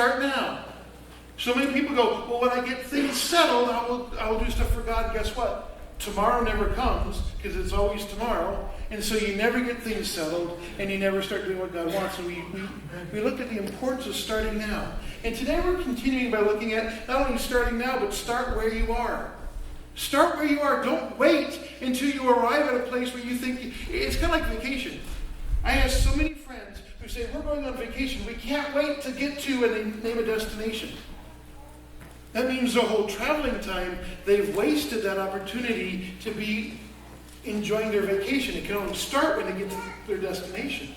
Start now. So many people go, well, when I get things settled, I will do stuff for God. Guess what? Tomorrow never comes, because it's always tomorrow. And so you never get things settled, and you never start doing what God wants. And we looked at the importance of starting now. And today we're continuing by looking at not only starting now, but start where you are. Start where you are. Don't wait until you arrive at a place where you think, it's kind of like vacation. I have so many friends who say, we're going on vacation. We can't wait to get to, and they name a destination. That means the whole traveling time, they've wasted that opportunity to be enjoying their vacation. It can only start when they get to their destination.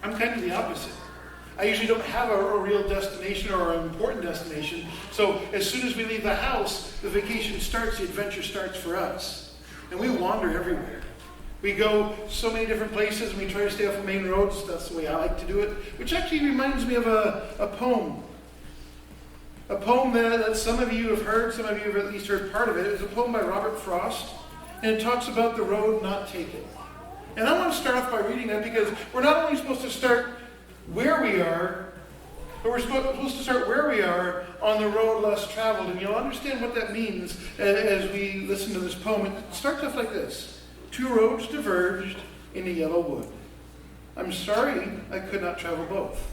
I'm kind of the opposite. I usually don't have a real destination or an important destination. So as soon as we leave the house, the vacation starts, the adventure starts for us. And we wander everywhere. We go so many different places, and we try to stay off the main roads. That's the way I like to do it. Which actually reminds me of a poem. A poem that some of you have heard, some of you have at least heard part of it. It's a poem by Robert Frost, and it talks about the road not taken. And I want to start off by reading that, because we're not only supposed to start where we are, but we're supposed to start where we are on the road less traveled. And you'll understand what that means as we listen to this poem. It starts off like this. 2 roads diverged in a yellow wood. I'm sorry I could not travel both.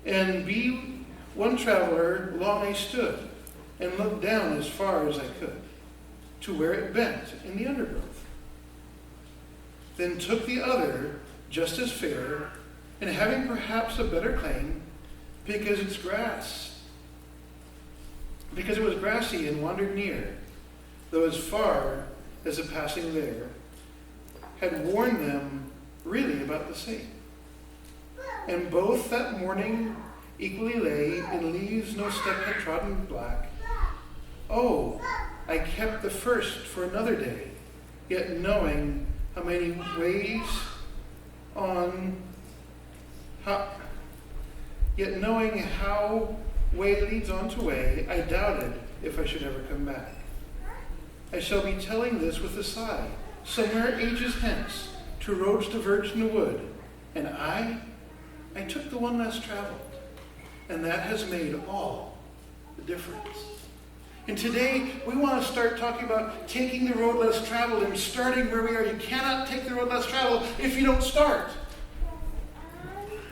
And be one traveler, long I stood, and looked down as far as I could, to where it bent in the undergrowth. Then took the other, just as fair, and having perhaps a better claim, because it was grassy and wandered near, though as far as the passing there had warned them really about the same. And both that morning equally lay in leaves no step had trodden black. Oh, I kept the first for another day, yet knowing how many ways yet knowing how way leads on to way, I doubted if I should ever come back. I shall be telling this with a sigh, somewhere ages hence, 2 roads diverged in the wood, and I took the one less traveled. And that has made all the difference. And today, we want to start talking about taking the road less traveled and starting where we are. You cannot take the road less traveled if you don't start.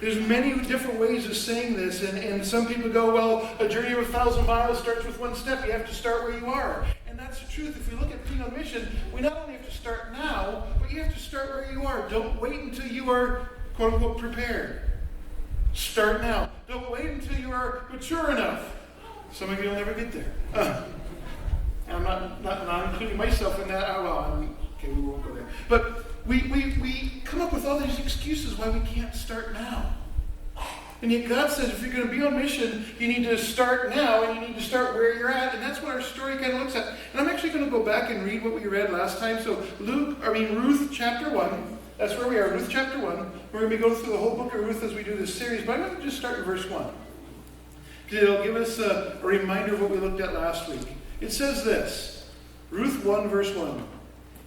There's many different ways of saying this, and some people go, well, a journey of 1,000 miles starts with 1 step. You have to start where you are. And that's the truth. If you look at being on mission, we not only have to start now, but you have to start where you are. Don't wait until you are, quote unquote, prepared. Start now. Don't wait until you are mature enough. Some of you will never get there. I'm not including myself in that. Okay, we won't go there. But we come up with all these excuses why we can't start now. And yet God says if you're going to be on mission, you need to start now, and you need to start where you're at. And that's what our story kind of looks at. And I'm actually going to go back and read what we read last time. So Ruth chapter 1. That's where we are, Ruth chapter 1. We're going to be going through the whole book of Ruth as we do this series, but I'm going to just start in verse 1. Because it'll give us a reminder of what we looked at last week. It says this, Ruth 1, verse 1.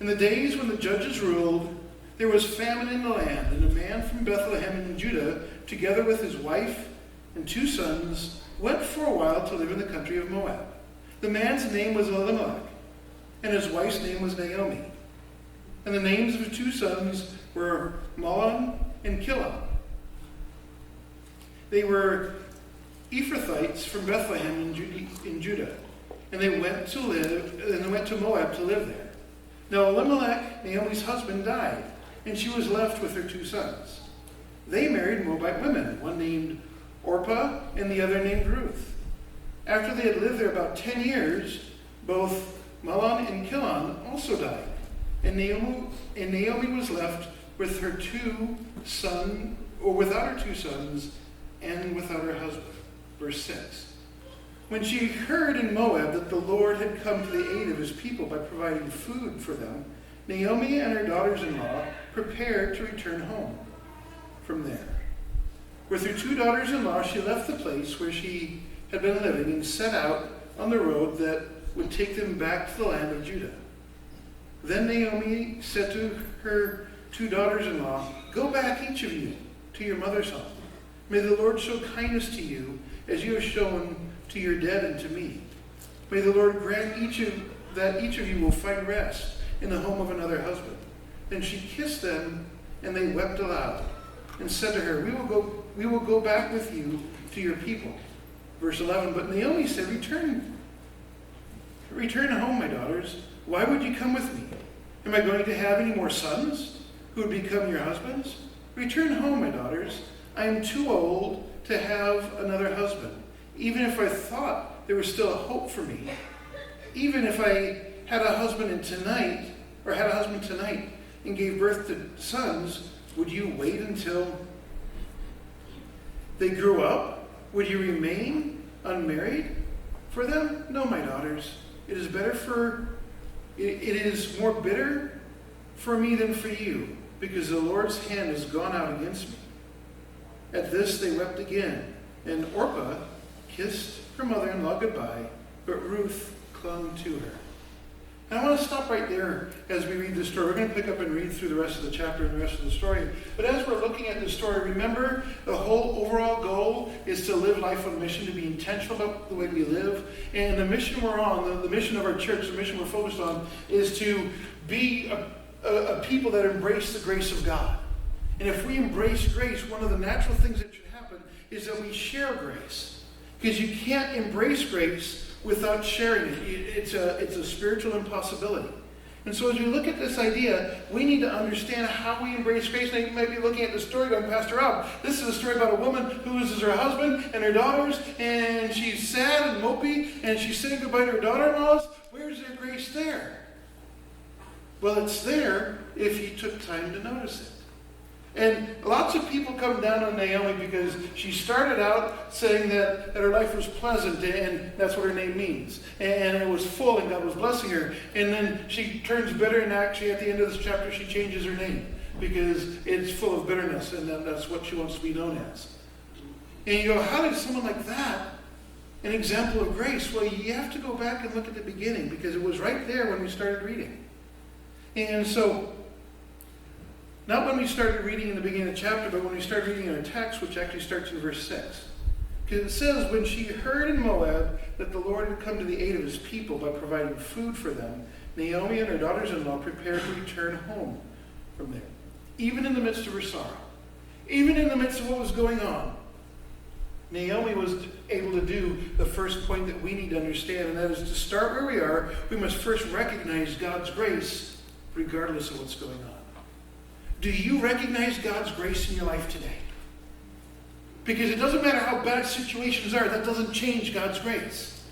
In the days when the judges ruled, there was famine in the land, and a man from Bethlehem in Judah, together with his wife and 2 sons, went for a while to live in the country of Moab. The man's name was Elimelech, and his wife's name was Naomi. And the names of his 2 sons were Mahlon and Chilion. They were Ephrathites from Bethlehem in Judah, and they went to Moab to live there. Now Elimelech, Naomi's husband, died, and she was left with her 2 sons. They married Moabite women, one named Orpah and the other named Ruth. After they had lived there about 10 years, both Mahlon and Chilion also died, and Naomi was left with her 2 sons, or without her 2 sons, and without her husband. Verse 6. When she heard in Moab that the Lord had come to the aid of his people by providing food for them, Naomi and her daughters-in-law prepared to return home from there. With her 2 daughters-in-law, she left the place where she had been living and set out on the road that would take them back to the land of Judah. Then Naomi said to her 2 daughters-in-law, "Go back, each of you, to your mother's home. May the Lord show kindness to you as you have shown to your dead and to me. May the Lord grant that each of you will find rest in the home of another husband. Then she kissed them, and they wept aloud, and said to her, We will go back with you to your people. Verse 11, but Naomi said, Return home, my daughters. Why would you come with me? Am I going to have any more sons who would become your husbands? Return home, my daughters. I am too old to have another husband. Even if I thought there was still a hope for me, even if I had a husband tonight and gave birth to sons, would you wait until they grew up? Would you remain unmarried for them? No, my daughters. It is more bitter for me than for you, because the Lord's hand has gone out against me. At this they wept again, and Orpah kissed her mother-in-law goodbye, but Ruth clung to her. And I want to stop right there as we read this story. We're going to pick up and read through the rest of the chapter and the rest of the story. But as we're looking at this story, remember the whole overall goal is to live life on mission, to be intentional about the way we live. And the mission we're on, the mission of our church, the mission we're focused on, is to be a people that embrace the grace of God. And if we embrace grace, one of the natural things that should happen is that we share grace. Because you can't embrace grace without sharing it. It's a spiritual impossibility. And so as we look at this idea, we need to understand how we embrace grace. Now you might be looking at the story going, Pastor Rob, this is a story about a woman who loses her husband and her daughters, and she's sad and mopey, and she's saying goodbye to her daughter-in-laws. Where's their grace there? Well, it's there if you took time to notice it. And lots of people come down on Naomi because she started out saying that her life was pleasant, and that's what her name means. And it was full, and God was blessing her. And then she turns bitter, and actually at the end of this chapter she changes her name because it's full of bitterness, and that's what she wants to be known as. And you go, how did someone like that, an example of grace? Well, you have to go back and look at the beginning, because it was right there when we started reading. And so, not when we started reading in the beginning of the chapter, but when we started reading in our text, which actually starts in verse 6. Because it says, when she heard in Moab that the Lord had come to the aid of his people by providing food for them, Naomi and her daughters-in-law prepared to return home from there. Even in the midst of her sorrow, even in the midst of what was going on, Naomi was able to do the first point that we need to understand, and that is to start where we are, we must first recognize God's grace regardless of what's going on. Do you recognize God's grace in your life today? Because it doesn't matter how bad situations are, that doesn't change God's grace.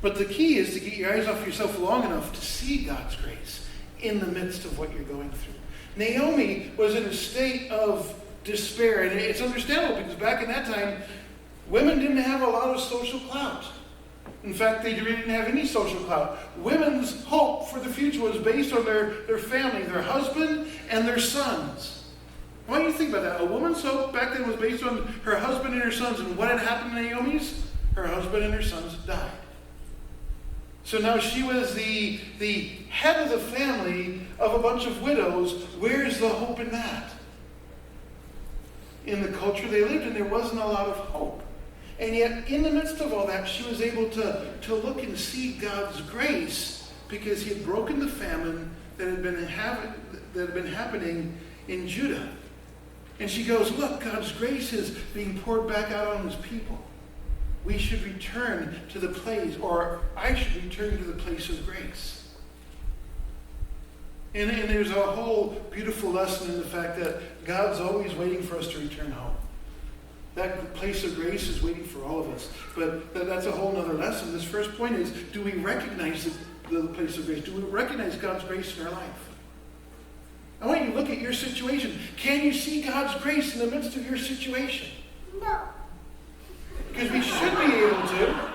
But the key is to get your eyes off yourself long enough to see God's grace in the midst of what you're going through. Naomi was in a state of despair, and it's understandable because back in that time, women didn't have a lot of social clout. In fact, they really didn't have any social clout. Women's hope for the future was based on their family, their husband and their sons. Why do you think about that? A woman's hope back then was based on her husband and her sons. And what had happened to Naomi's? Her husband and her sons died. So now she was the head of the family of a bunch of widows. Where's the hope in that? In the culture they lived in, there wasn't a lot of hope. And yet, in the midst of all that, she was able to look and see God's grace because he had broken the famine that had been happening in Judah. And she goes, look, God's grace is being poured back out on his people. We should return to the place, or I should return to the place of grace. And there's a whole beautiful lesson in the fact that God's always waiting for us to return home. That place of grace is waiting for all of us. But that's a whole other lesson. This first point is, do we recognize the place of grace? Do we recognize God's grace in our life? I want you to look at your situation. Can you see God's grace in the midst of your situation? No. Because we should be able to.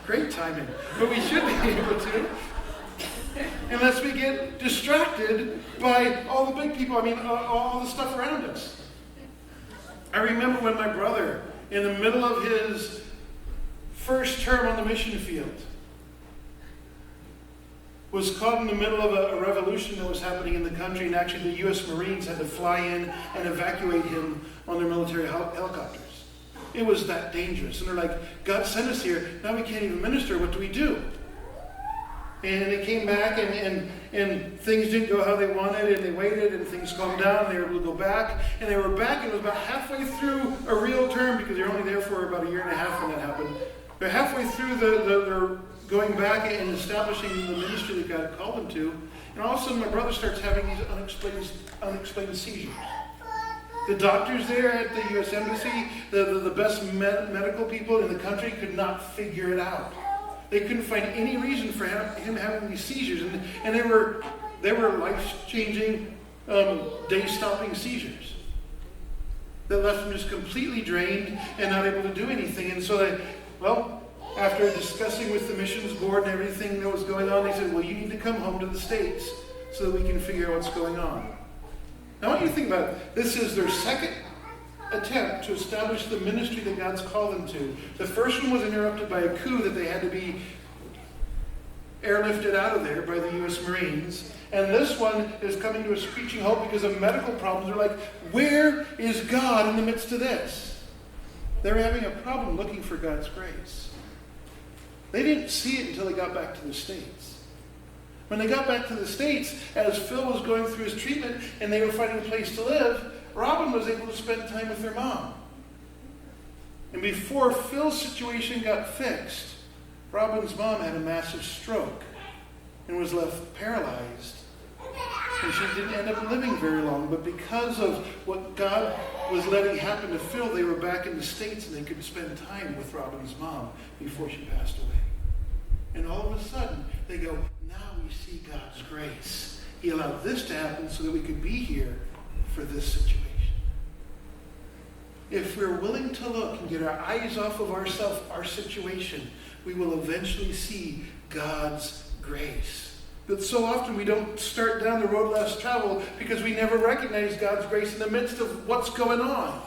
Great timing. But we should be able to. Unless we get distracted by all the big people. All the stuff around us. I remember when my brother, in the middle of his first term on the mission field, was caught in the middle of a revolution that was happening in the country, and actually the U.S. Marines had to fly in and evacuate him on their military helicopters. It was that dangerous. And they're like, God sent us here. Now we can't even minister. What do we do? And they came back, and things didn't go how they wanted, and they waited, and things calmed down, and they were able to go back. And they were back, and it was about halfway through a real term, because they were only there for about a year and a half when that happened. They're halfway through their going back and establishing the ministry that God called them to. And all of a sudden, my brother starts having these unexplained seizures. The doctors there at the U.S. Embassy, the best medical people in the country, could not figure it out. They couldn't find any reason for him having these seizures. And they were life-changing, day-stopping seizures that left him just completely drained and not able to do anything. And so after discussing with the missions board and everything that was going on, they said, well, you need to come home to the States so that we can figure out what's going on. Now, I want you to think about it. This is their second attempt to establish the ministry that God's called them to. The first one was interrupted by a coup that they had to be airlifted out of there by the U.S. Marines. And this one is coming to a screeching halt because of medical problems. They're like, where is God in the midst of this? They're having a problem looking for God's grace. They didn't see it until they got back to the States. When they got back to the States, as Phil was going through his treatment and they were finding a place to live, Robin was able to spend time with her mom. And before Phil's situation got fixed, Robin's mom had a massive stroke and was left paralyzed. And she didn't end up living very long, but because of what God was letting happen to Phil, they were back in the States and they could spend time with Robin's mom before she passed away. And all of a sudden, they go, now we see God's grace. He allowed this to happen so that we could be here for this situation. If we're willing to look and get our eyes off of ourselves, our situation, we will eventually see God's grace. But so often we don't start down the road less traveled because we never recognize God's grace in the midst of what's going on.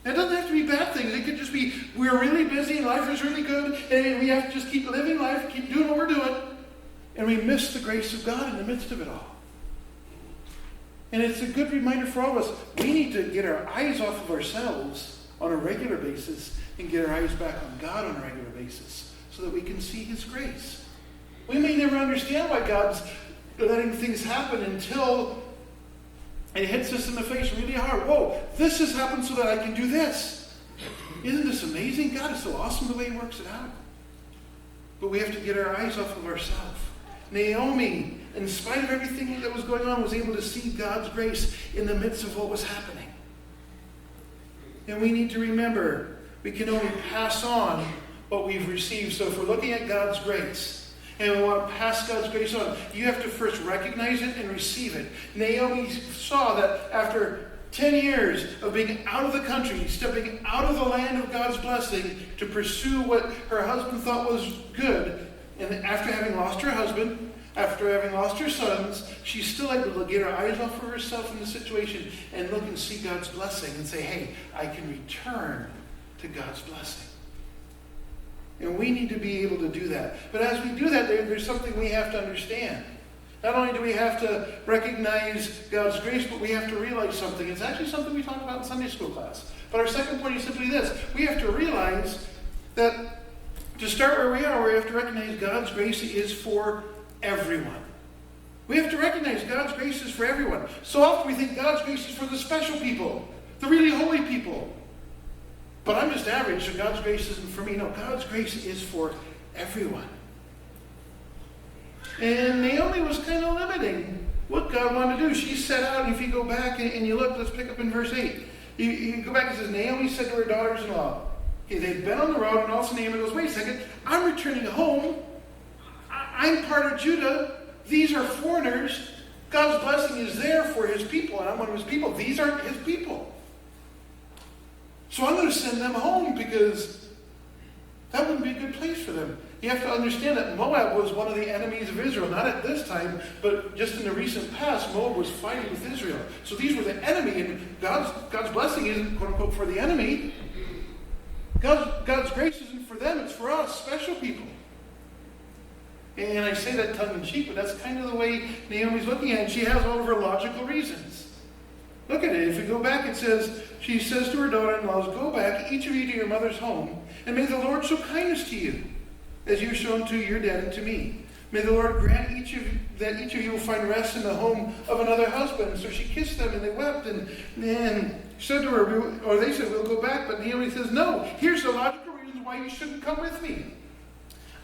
It doesn't have to be bad things. It could just be we're really busy and life is really good and we have to just keep living life, keep doing what we're doing, and we miss the grace of God in the midst of it all. And it's a good reminder for all of us. We need to get our eyes off of ourselves on a regular basis and get our eyes back on God on a regular basis so that we can see His grace. We may never understand why God's letting things happen until it hits us in the face really hard. Whoa, this has happened so that I can do this. Isn't this amazing? God is so awesome the way He works it out. But we have to get our eyes off of ourselves. Naomi, in spite of everything that was going on, was able to see God's grace in the midst of what was happening. And we need to remember, we can only pass on what we've received. So if we're looking at God's grace, and we want to pass God's grace on, you have to first recognize it and receive it. Naomi saw that after 10 years of being out of the country, stepping out of the land of God's blessing to pursue what her husband thought was good, and after having lost her husband, after having lost her sons, she's still able to get her eyes off of herself in the situation and look and see God's blessing and say, hey, I can return to God's blessing. And we need to be able to do that. But as we do that, there's something we have to understand. Not only do we have to recognize God's grace, but we have to realize something. It's actually something we talked about in Sunday school class. But our second point is simply this. We have to realize that to start where we are, we have to recognize God's grace is for everyone. We have to recognize God's grace is for everyone. So often we think God's grace is for the special people, the really holy people. But I'm just average, so God's grace isn't for me. No, God's grace is for everyone. And Naomi was kind of limiting what God wanted to do. She set out, and if you go back and you look, let's pick up in verse 8. You go back and it says, Naomi said to her daughters-in-law, okay, they'd been on the road, and all of a sudden Naomi goes, wait a second, I'm returning home. I'm part of Judah. These are foreigners. God's blessing is there for His people, and I'm one of His people. These aren't His people. So I'm going to send them home because that wouldn't be a good place for them. You have to understand that Moab was one of the enemies of Israel. Not at this time, but just in the recent past, Moab was fighting with Israel. So these were the enemy, and God's blessing isn't, quote unquote, for the enemy. God's grace isn't for them, it's for us, special people. And I say that tongue-in-cheek, but that's kind of the way Naomi's looking at it. She has all of her logical reasons. Look at it. If we go back, it says, she says to her daughter-in-laws, "Go back, each of you to your mother's home, and may the Lord show kindness to you, as you've shown to your dad and to me. May the Lord grant that each of you will find rest in the home of another husband." So she kissed them, and they wept, and said to her, or they said, "We'll go back." But Naomi says, "No, here's the logical reasons why you shouldn't come with me.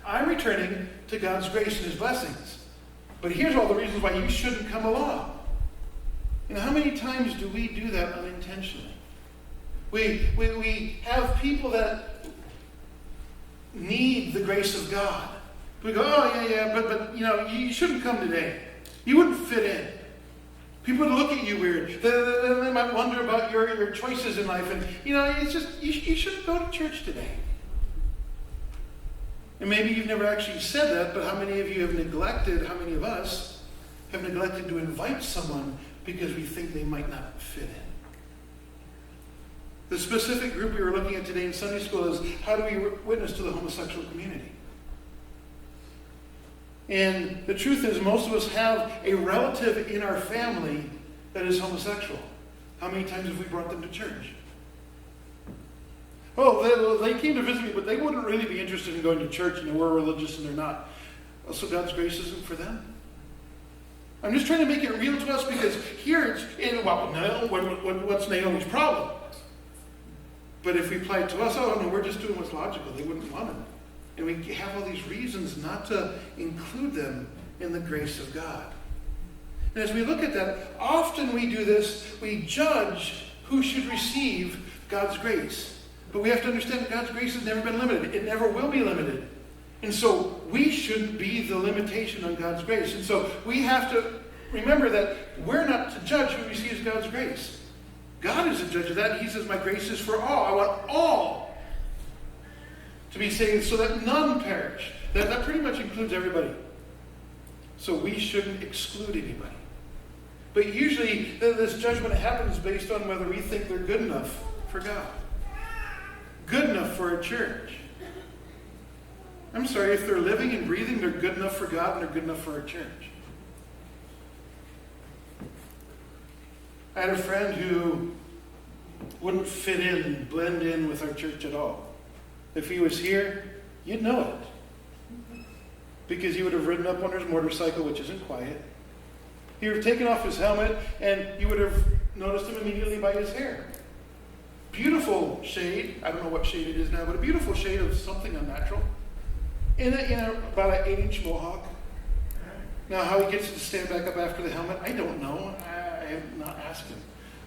I'm returning to God's grace and his blessings. But here's all the reasons why you shouldn't come along." How many times do we do that unintentionally? We have people that need the grace of God. We go, "Oh, yeah, but you shouldn't come today. You wouldn't fit in. People would look at you weird. They might wonder about your choices in life. And, it's just, you shouldn't go to church today." And maybe you've never actually said that, but how many of of us have neglected to invite someone because we think they might not fit in? The specific group we were looking at today in Sunday school is, how do we witness to the homosexual community? And the truth is, most of us have a relative in our family that is homosexual. How many times have we brought them to church? "Oh, they came to visit me, but they wouldn't really be interested in going to church. We're religious and they're not." So God's grace isn't for them? I'm just trying to make it real to us, because here what's Naomi's problem? But if we apply it to us, we're just doing what's logical. They wouldn't want it. And we have all these reasons not to include them in the grace of God. And as we look at that, often we do this, we judge who should receive God's grace. But we have to understand that God's grace has never been limited. It never will be limited. And so we shouldn't be the limitation on God's grace. And so we have to remember that we're not to judge who receives God's grace. God is the judge of that. He says, "My grace is for all." I want all to be saved so that none perish. That pretty much includes everybody. So we shouldn't exclude anybody. But usually this judgment happens based on whether we think they're good enough for God. Good enough for a church. I'm sorry, if they're living and breathing, they're good enough for God and they're good enough for a church. I had a friend who wouldn't fit in and blend in with our church at all. If he was here, you'd know it. Because he would have ridden up on his motorcycle, which isn't quiet. He would have taken off his helmet, and you would have noticed him immediately by his hair. Beautiful shade. I don't know what shade it is now, but a beautiful shade of something unnatural. In about an 8-inch mohawk. Now, how he gets to stand back up after the helmet, I don't know. I have not asked him.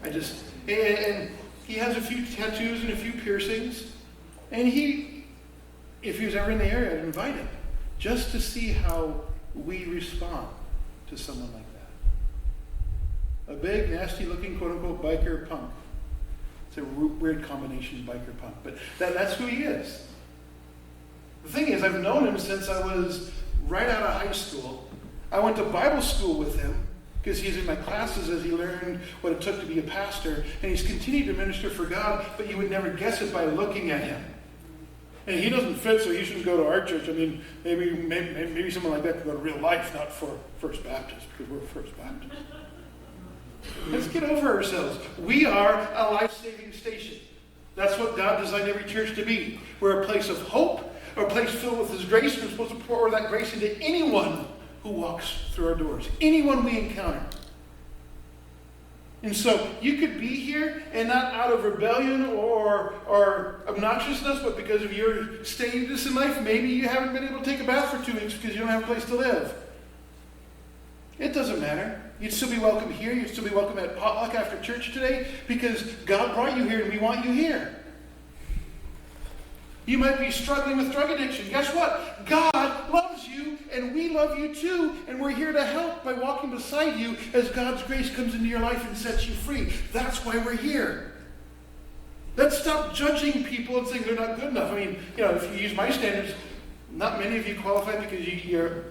And he has a few tattoos and a few piercings. And if he was ever in the area, I'd invite him just to see how we respond to someone like that. A big, nasty-looking, quote-unquote, biker punk. It's a weird combination, biker punk. But that's who he is. The thing is, I've known him since I was right out of high school. I went to Bible school with him because he's in my classes as he learned what it took to be a pastor. And he's continued to minister for God, but you would never guess it by looking at him. And he doesn't fit, so he shouldn't go to our church. Maybe someone like that could go to Real Life, not for First Baptist, because we're First Baptist. Let's get over ourselves. We are a life-saving station. That's what God designed every church to be. We're a place of hope, or a place filled with his grace. We're supposed to pour that grace into anyone who walks through our doors, anyone we encounter. And so you could be here and not out of rebellion or obnoxiousness, but because of your status in life, maybe you haven't been able to take a bath for 2 weeks because you don't have a place to live. It doesn't matter. You'd still be welcome here. You'd still be welcome at potluck after church today because God brought you here and we want you here. You might be struggling with drug addiction. Guess what? God loves you and we love you too. And we're here to help by walking beside you as God's grace comes into your life and sets you free. That's why we're here. Let's stop judging people and saying they're not good enough. If you use my standards, not many of you qualify because you're...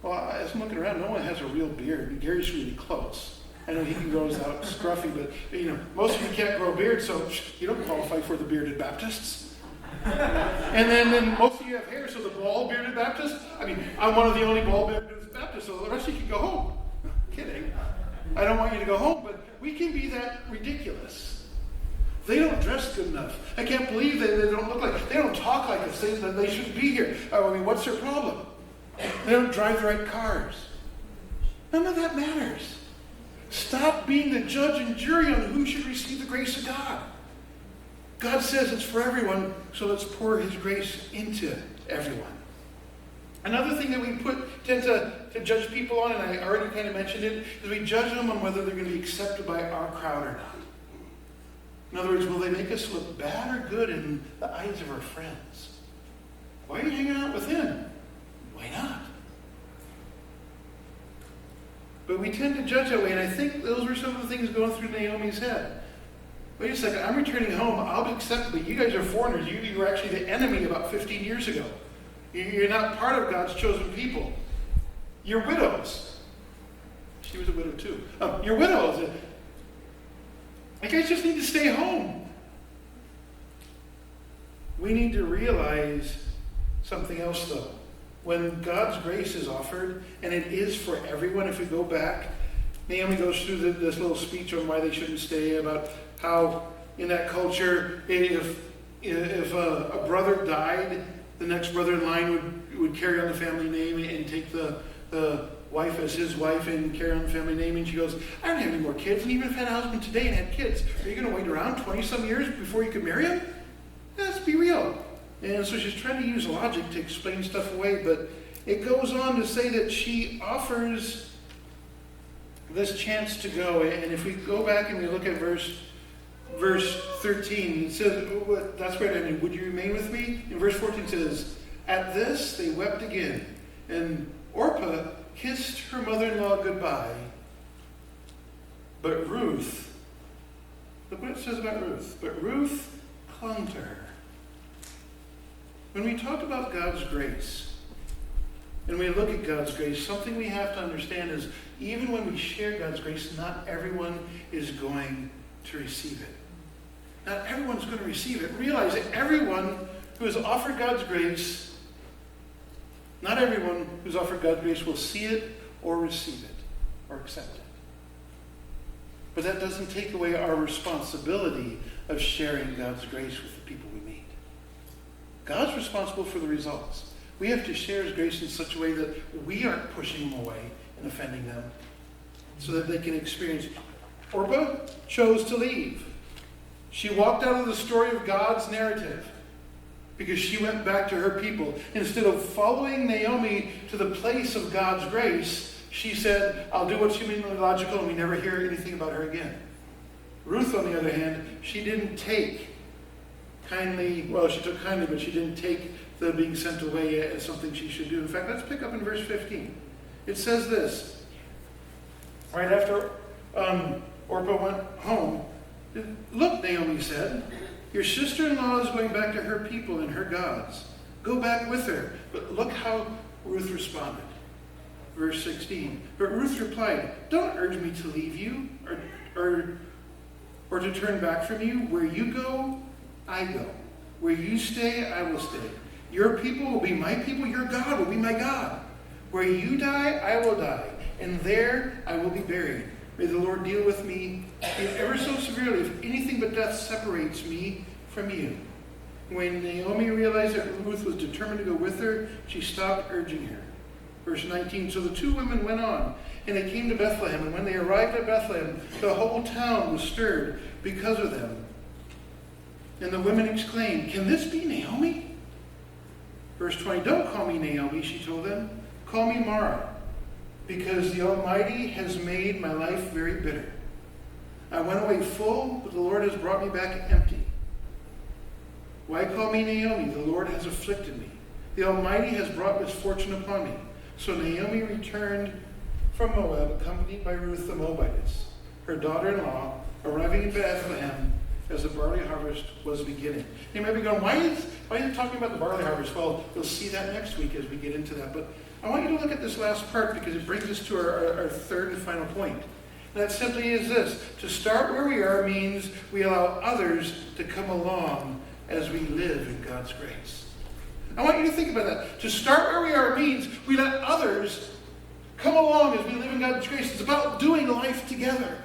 Well, as I'm looking around, no one has a real beard. And Gary's really close. I know he can grow out scruffy, but most of you can't grow a beard, so you don't qualify for the bearded Baptists. And then most of you have hair, so the bald-bearded Baptist, I mean, I'm one of the only bald-bearded Baptists, so the rest of you can go home. Kidding. I don't want you to go home, but we can be that ridiculous. They don't dress good enough. I can't believe they don't look like, they don't talk like us. They shouldn't be here. I mean, what's their problem? They don't drive the right cars. None of that matters. Stop being the judge and jury on who should receive the grace of God. God says it's for everyone, so let's pour his grace into everyone. Another thing that we tend to judge people on, and I already kind of mentioned it, is we judge them on whether they're going to be accepted by our crowd or not. In other words, will they make us look bad or good in the eyes of our friends? Why are you hanging out with him? Why not? But we tend to judge that way, and I think those were some of the things going through Naomi's head. Wait a second, I'm returning home, I'll be accepted, but you guys are foreigners. You were actually the enemy about 15 years ago. You're not part of God's chosen people. You're widows. She was a widow too. You're widows. You guys just need to stay home. We need to realize something else, though. When God's grace is offered, and it is for everyone, if we go back, Naomi goes through this little speech on why they shouldn't stay, about how in that culture, if a brother died, the next brother in line would carry on the family name and take the wife as his wife and carry on the family name. And she goes, I don't have any more kids. And even if I had a husband today and had kids, are you going to wait around 20-some years before you could marry him? Let's be real. And so she's trying to use logic to explain stuff away. But it goes on to say that she offers this chance to go. And if we go back and we look at verse 13, it says, that's where it ended. Would you remain with me? And verse 14 says, at this they wept again. And Orpah kissed her mother-in-law goodbye. But Ruth, look what it says about Ruth. But Ruth clung to her. When we talk about God's grace, and we look at God's grace, something we have to understand is even when we share God's grace, not everyone is going to receive it. Not everyone's going to receive it. Realize that everyone who has offered God's grace, not everyone who's offered God's grace will see it or receive it or accept it. But that doesn't take away our responsibility of sharing God's grace with the people we meet. God's responsible for the results. We have to share his grace in such a way that we aren't pushing them away and offending them so that they can experience it. Orpah chose to leave. She walked out of the story of God's narrative because she went back to her people. Instead of following Naomi to the place of God's grace, she said, I'll do what's humanly logical, and we never hear anything about her again. Ruth, on the other hand, she didn't take kindly, well, she took kindly, but she didn't take the being sent away as something she should do. In fact, let's pick up in verse 15. It says this. Right after Orpah went home, look, Naomi said, your sister-in-law is going back to her people and her gods. Go back with her. But look how Ruth responded. Verse 16. But Ruth replied, don't urge me to leave you or to turn back from you. Where you go, I go. Where you stay, I will stay. Your people will be my people. Your God will be my God. Where you die, I will die. And there I will be buried. May the Lord deal with me ever so severely if anything but death separates me from you. When Naomi realized that Ruth was determined to go with her, she stopped urging her. Verse 19, so the two women went on, and they came to Bethlehem. And when they arrived at Bethlehem, the whole town was stirred because of them. And the women exclaimed, can this be Naomi? Verse 20, don't call me Naomi, she told them. Call me Mara, because the Almighty has made my life very bitter. I went away full, but the Lord has brought me back empty. Why call me Naomi? The Lord has afflicted me. The Almighty has brought misfortune upon me. So Naomi returned from Moab, accompanied by Ruth the Moabitess, her daughter-in-law, arriving in Bethlehem as the barley harvest was beginning. You might be going, why is it talking about the barley harvest? Well, we'll see that next week as we get into that. But I want you to look at this last part because it brings us to our third and final point. And that simply is this. To start where we are means we allow others to come along as we live in God's grace. I want you to think about that. To start where we are means we let others come along as we live in God's grace. It's about doing life together.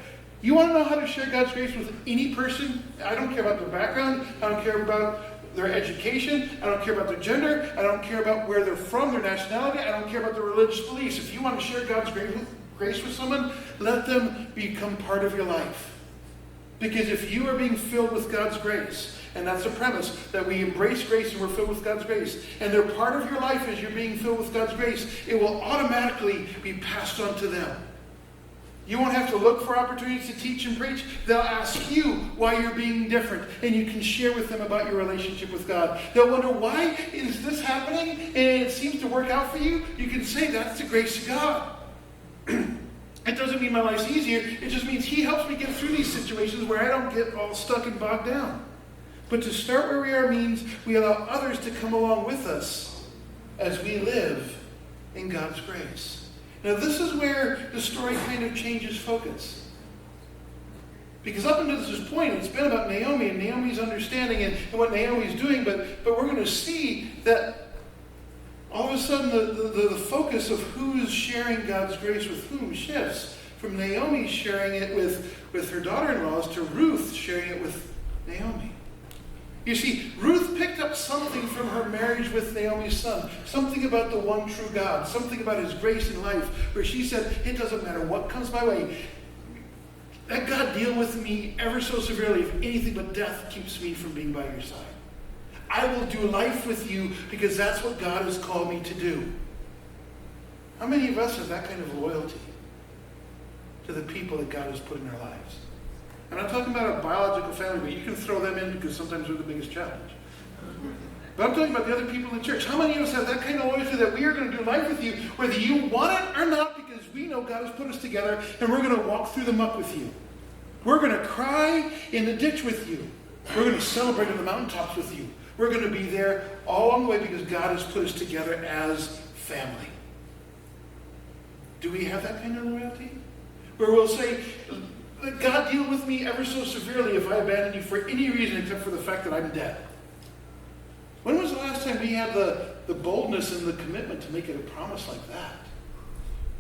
You want to know how to share God's grace with any person? I don't care about their background. I don't care about their education. I don't care about their gender. I don't care about where they're from, their nationality. I don't care about their religious beliefs. If you want to share God's grace with someone, let them become part of your life. Because if you are being filled with God's grace, and that's a premise, that we embrace grace and we're filled with God's grace, and they're part of your life as you're being filled with God's grace, it will automatically be passed on to them. You won't have to look for opportunities to teach and preach. They'll ask you why you're being different, and you can share with them about your relationship with God. They'll wonder, why is this happening? And it seems to work out for you. You can say, that's the grace of God. It doesn't mean my life's easier. It just means He helps me get through these situations where I don't get all stuck and bogged down. But to start where we are means we allow others to come along with us as we live in God's grace. Now, this is where the story kind of changes focus. Because up until this point, it's been about Naomi and Naomi's understanding and what Naomi's doing, but we're going to see that all of a sudden the focus of who is sharing God's grace with whom shifts from Naomi sharing it with her daughter-in-laws to Ruth sharing it with Naomi. You see, Ruth picked up something from her marriage with Naomi's son, something about the one true God, something about His grace in life, where she said, it doesn't matter what comes my way. Let God deal with me ever so severely if anything but death keeps me from being by your side. I will do life with you because that's what God has called me to do. How many of us have that kind of loyalty to the people that God has put in our lives? I'm not talking about a biological family, but you can throw them in because sometimes they're the biggest challenge. But I'm talking about the other people in the church. How many of us have that kind of loyalty that we are going to do life with you, whether you want it or not, because we know God has put us together and we're going to walk through the muck with you. We're going to cry in the ditch with you. We're going to celebrate on the mountaintops with you. We're going to be there all along the way because God has put us together as family. Do we have that kind of loyalty? Where we'll say, let God deal with me ever so severely if I abandon you for any reason except for the fact that I'm dead. When was the last time we had the boldness and the commitment to make it a promise like that?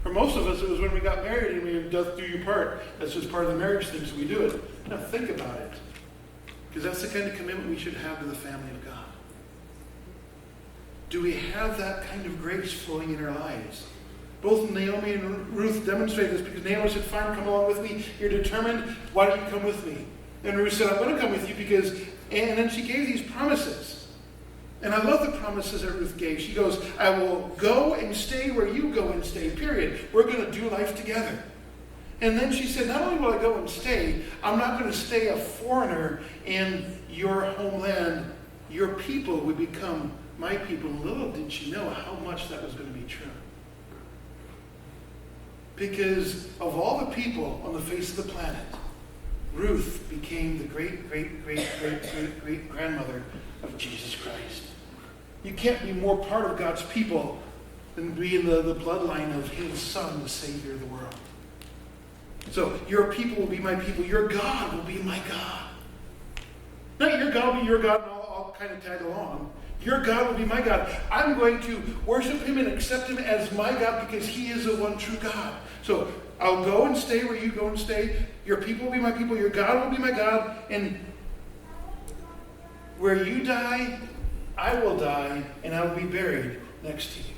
For most of us, it was when we got married and we death do your part. That's just part of the marriage thing, so we do it. Now think about it. Because that's the kind of commitment we should have to the family of God. Do we have that kind of grace flowing in our lives? Both Naomi and Ruth demonstrate this because Naomi said, fine, come along with me. You're determined. Why don't you come with me? And Ruth said, I'm going to come with you because... And then she gave these promises. And I love the promises that Ruth gave. She goes, I will go and stay where you go and stay, period. We're going to do life together. And then she said, not only will I go and stay, I'm not going to stay a foreigner in your homeland. Your people would become my people. Little did she know how much that was going to be true. Because of all the people on the face of the planet, Ruth became the great-great-great-great-great-grandmother of Jesus Christ. You can't be more part of God's people than be in the bloodline of His Son, the Savior of the world. So your people will be my people. Your God will be my God. Not your God will be your God and I'll kind of tag along. Your God will be my God. I'm going to worship Him and accept Him as my God because He is the one true God. So I'll go and stay where you go and stay. Your people will be my people. Your God will be my God. And where you die, I will die and I will be buried next to you.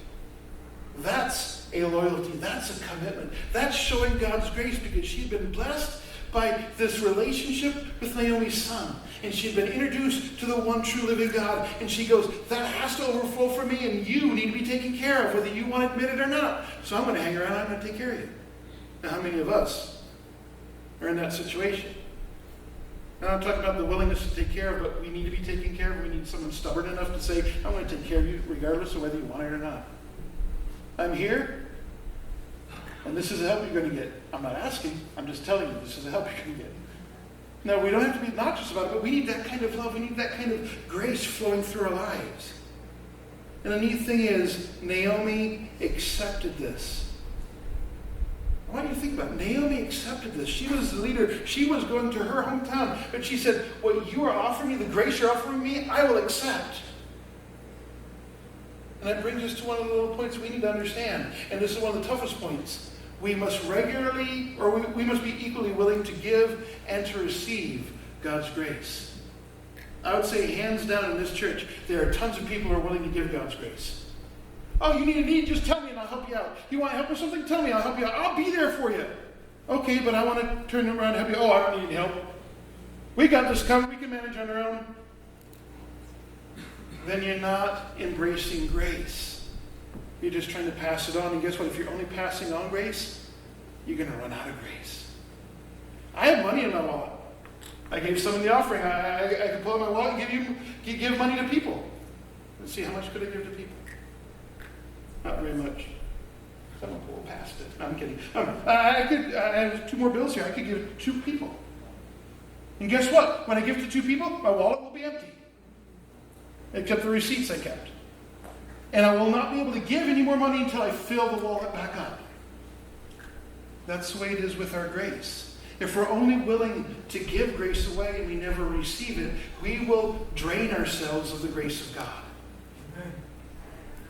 That's a loyalty. That's a commitment. That's showing God's grace because she'd been blessed by this relationship with Naomi's son. And she'd been introduced to the one true living God. And she goes, that has to overflow for me and you need to be taken care of whether you want to admit it or not. So I'm going to hang around and I'm going to take care of you. Now, how many of us are in that situation? Now, I'm talking about the willingness to take care of, but we need to be taken care of. We need someone stubborn enough to say, I'm going to take care of you regardless of whether you want it or not. I'm here, and this is the help you're going to get. I'm not asking, I'm just telling you this is the help you're going to get. Now, we don't have to be obnoxious about it, but we need that kind of love. We need that kind of grace flowing through our lives. And the neat thing is, Naomi accepted this. I want you to think about it. Naomi accepted this. She was the leader. She was going to her hometown. But she said, what you are offering me, the grace you're offering me, I will accept. And that brings us to one of the little points we need to understand. And this is one of the toughest points. We must regularly, or we must be equally willing to give and to receive God's grace. I would say hands down in this church, there are tons of people who are willing to give God's grace. Oh, you need a need? Just tell me and I'll help you out. You want help with something? Tell me, I'll help you out. I'll be there for you. Okay, but I want to turn around and help you. Oh, I don't need any help. We got this covered. We can manage on our own. Then you're not embracing grace. You're just trying to pass it on. And guess what? If you're only passing on grace, you're going to run out of grace. I have money in my wallet. I gave some in the offering. I could pull out my wallet and give money to people. Let's see, how much could I give to people? Not very much. Someone pulled past it. No, I'm kidding. I have 2 more bills here. I could give 2 people. And guess what? When I give to 2 people, my wallet will be empty. Except the receipts I kept. And I will not be able to give any more money until I fill the wallet back up. That's the way it is with our grace. If we're only willing to give grace away and we never receive it, we will drain ourselves of the grace of God.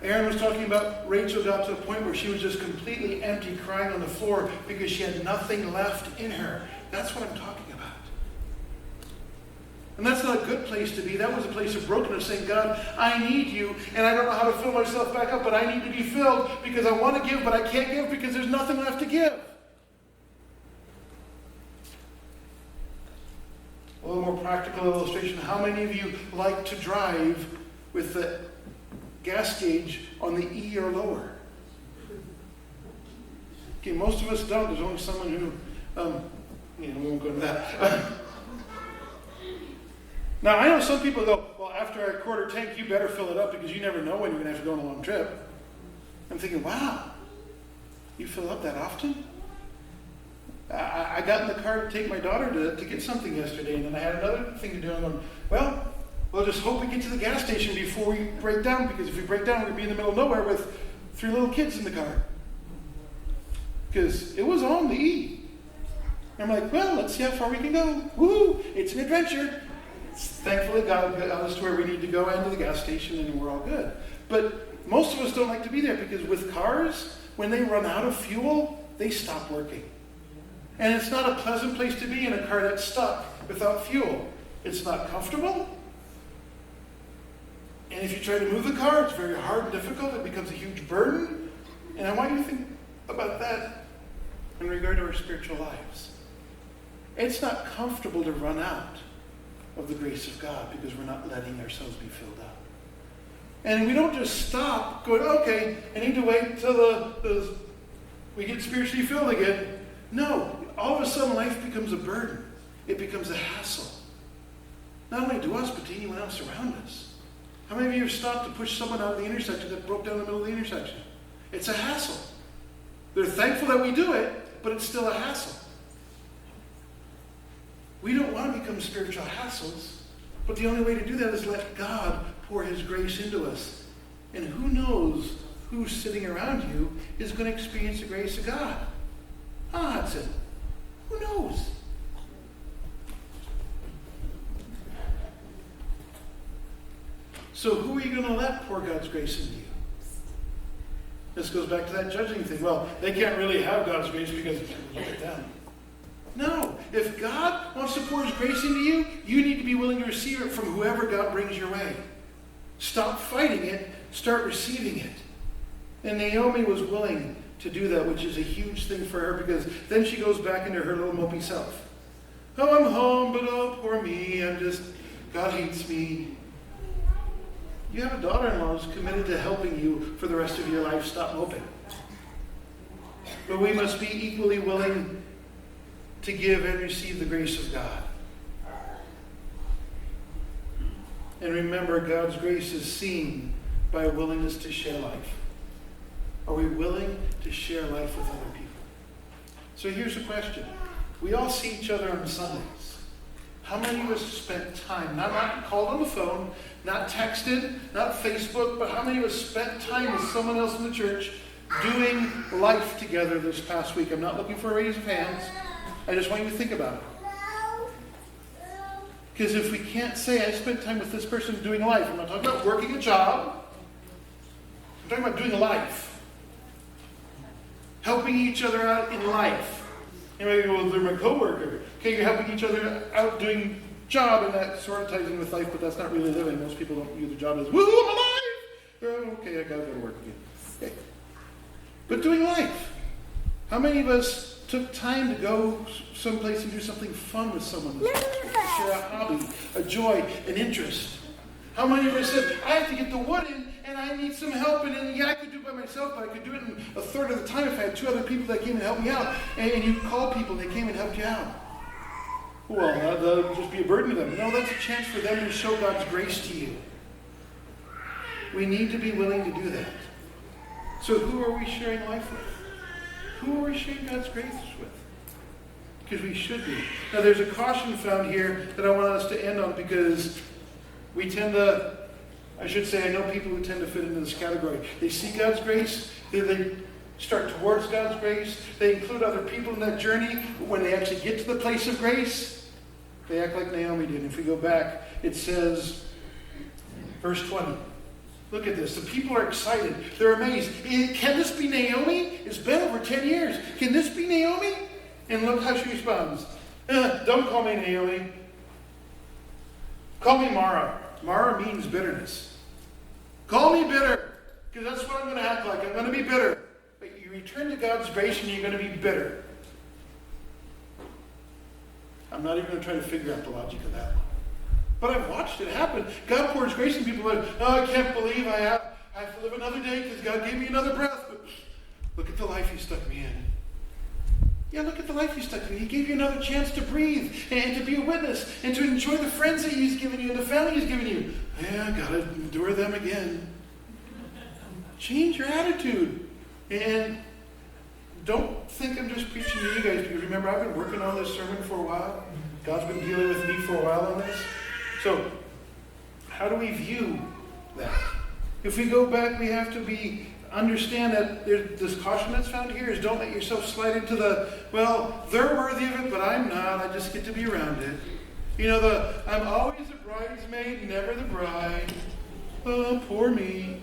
Aaron was talking about Rachel got to a point where she was just completely empty, crying on the floor because she had nothing left in her. That's what I'm talking about. And that's not a good place to be. That was a place of brokenness, saying, God, I need you, and I don't know how to fill myself back up, but I need to be filled because I want to give, but I can't give because there's nothing left to give. A little more practical illustration. How many of you like to drive with the gas gauge on the E or lower? Okay, most of us don't. There's only someone who, we won't go to that. Now, I know some people go, well, after a quarter tank, you better fill it up because you never know when you're going to have to go on a long trip. I'm thinking, wow, you fill up that often? I got in the car to take my daughter to get something yesterday, and then I had another thing to do. I'm going, well, we'll just hope we get to the gas station before we break down, because if we break down, we're going to be in the middle of nowhere with 3 little kids in the car. Because it was on the E. I'm like, well, let's see how far we can go. Woo! It's an adventure. Thankfully, God got us to where we need to go and to the gas station, and we're all good. But most of us don't like to be there, because with cars, when they run out of fuel, they stop working. And it's not a pleasant place to be in a car that's stuck without fuel. It's not comfortable. And if you try to move the car, it's very hard and difficult. It becomes a huge burden. And I want you to think about that in regard to our spiritual lives. It's not comfortable to run out of the grace of God because we're not letting ourselves be filled up. And we don't just stop going, okay, I need to wait till we get spiritually filled again. No, all of a sudden life becomes a burden. It becomes a hassle. Not only to us, but to anyone else around us. How many of you have stopped to push someone out of the intersection that broke down the middle of the intersection? It's a hassle. They're thankful that we do it, but it's still a hassle. We don't want to become spiritual hassles, but the only way to do that is let God pour His grace into us. And who knows who's sitting around you is going to experience the grace of God? Hudson. Who knows? So who are you going to let pour God's grace into you? This goes back to that judging thing. Well, they can't really have God's grace because look at them. No. If God wants to pour His grace into you, you need to be willing to receive it from whoever God brings your way. Stop fighting it. Start receiving it. And Naomi was willing to do that, which is a huge thing for her, because then she goes back into her little mopey self. Oh, I'm home, but oh, poor me. God hates me. You have a daughter-in-law who's committed to helping you for the rest of your life. Stop moping. But we must be equally willing to give and receive the grace of God. And remember, God's grace is seen by a willingness to share life. Are we willing to share life with other people? So here's the question. We all see each other on Sundays. How many of us spent time, not called on the phone, not texted, not Facebook, but how many of us spent time with someone else in the church doing life together this past week? I'm not looking for a raise of hands. I just want you to think about it. Because if we can't say, I spent time with this person doing life, I'm not talking about working a job. I'm talking about doing life. Helping each other out in life. And maybe, well, they're my coworker. Okay, you're helping each other out doing job, and that sort of ties in with life, but that's not really living. Most people don't view the job as, woo, I'm alive! Oh, okay, I gotta go to work again. Okay. But doing life. How many of us took time to go someplace and do something fun with someone? Share a hobby, a joy, an interest. How many of us said, I have to get the wood in, and I need some help, and yeah, I could do it by myself, but I could do it in a third of the time if I had 2 other people that came and helped me out. And you called people, and they came and helped you out. Well, that'll just be a burden to them. No, that's a chance for them to show God's grace to you. We need to be willing to do that. So who are we sharing life with? Who are we sharing God's grace with? Because we should be. Now there's a caution found here that I want us to end on, because we tend to, I should say, I know people who tend to fit into this category. They see God's grace, they start towards God's grace, they include other people in that journey. When they actually get to the place of grace, they act like Naomi did. If we go back, it says, verse 20. Look at this. The people are excited. They're amazed. Can this be Naomi? It's been over 10 years. Can this be Naomi? And look how she responds. Don't call me Naomi. Call me Mara. Mara means bitterness. Call me bitter, because that's what I'm going to act like. I'm going to be bitter. But you return to God's grace and you're going to be bitter. I'm not even going to try to figure out the logic of that one. But I've watched it happen. God pours grace and people are like, oh, I can't believe I have to live another day because God gave me another breath. But look at the life He stuck me in. Yeah, look at the life He stuck me in. He gave you another chance to breathe and to be a witness and to enjoy the friends that He's given you and the family He's given you. Yeah, I got to endure them again. Change your attitude. And don't think I'm just preaching to you guys, because remember, I've been working on this sermon for a while. God's been dealing with me for a while on this. So, how do we view that? If we go back, we have to understand that this caution that's found here is don't let yourself slide into well, they're worthy of it, but I'm not. I just get to be around it. You know, I'm always the bridesmaid, never the bride. Oh, poor me.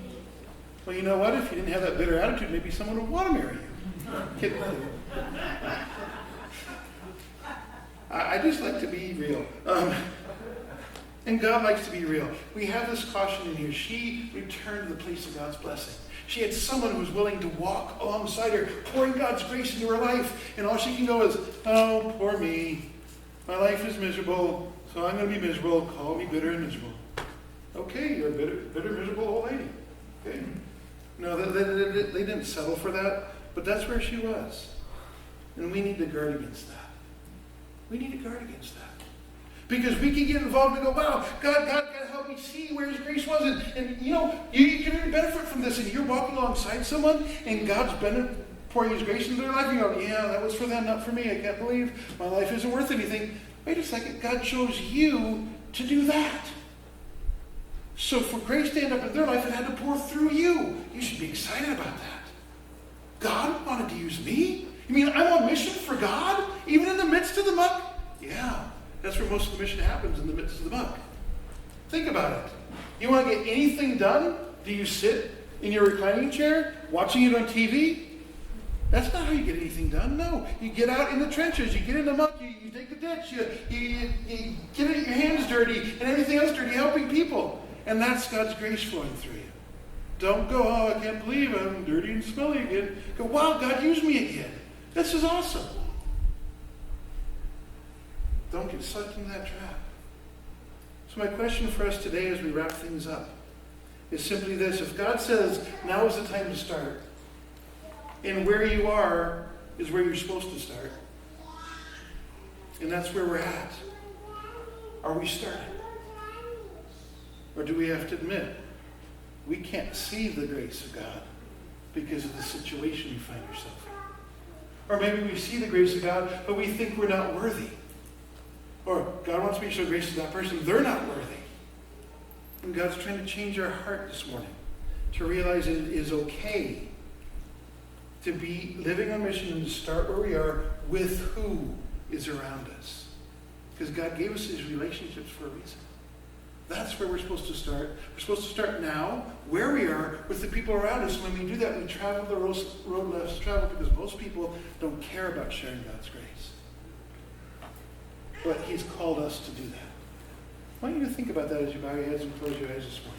Well, you know what? If you didn't have that bitter attitude, maybe someone would want to marry you. Kidding. I just like to be real. And God likes to be real. We have this caution in here. She returned to the place of God's blessing. She had someone who was willing to walk alongside her, pouring God's grace into her life. And all she can go is, oh, poor me. My life is miserable, so I'm going to be miserable. Call me bitter and miserable. Okay, you're a bitter, miserable old lady. Okay. No, they didn't settle for that, but that's where she was. And we need to guard against that. We need to guard against that. Because we can get involved and go, wow, God help me see where His grace was. And you know, you can really benefit from this. And you're walking alongside someone, and God's pouring His grace into their life. And you go, yeah, that was for them, not for me. I can't believe my life isn't worth anything. Wait a second, God chose you to do that. So for grace to end up in their life, it had to pour through you. You should be excited about that. God wanted to use me? You mean I'm on mission for God? Even in the midst of the muck? Yeah. That's where most of the mission happens, in the midst of the muck. Think about it. You want to get anything done? Do you sit in your reclining chair watching it on TV? That's not how you get anything done. No. You get out in the trenches. You get in the muck. You take the ditch. You get your hands dirty and everything else dirty, helping people. And that's God's grace flowing through you. Don't go, oh, I can't believe I'm dirty and smelly again. Go, wow, God used me again. This is awesome. Don't get sucked into that trap. So my question for us today as we wrap things up is simply this. If God says, now is the time to start, and where you are is where you're supposed to start, and that's where we're at, are we starting? Or do we have to admit, we can't see the grace of God because of the situation you find yourself in? Or maybe we see the grace of God, but we think we're not worthy. Or God wants me to show grace to that person, they're not worthy. And God's trying to change our heart this morning to realize it is okay to be living on mission and to start where we are with who is around us. Because God gave us his relationships for a reason. That's where we're supposed to start. We're supposed to start now, where we are, with the people around us. When we do that, we travel the road less traveled, because most people don't care about sharing God's grace. But he's called us to do that. I want you to think about that as you bow your heads and close your eyes this morning.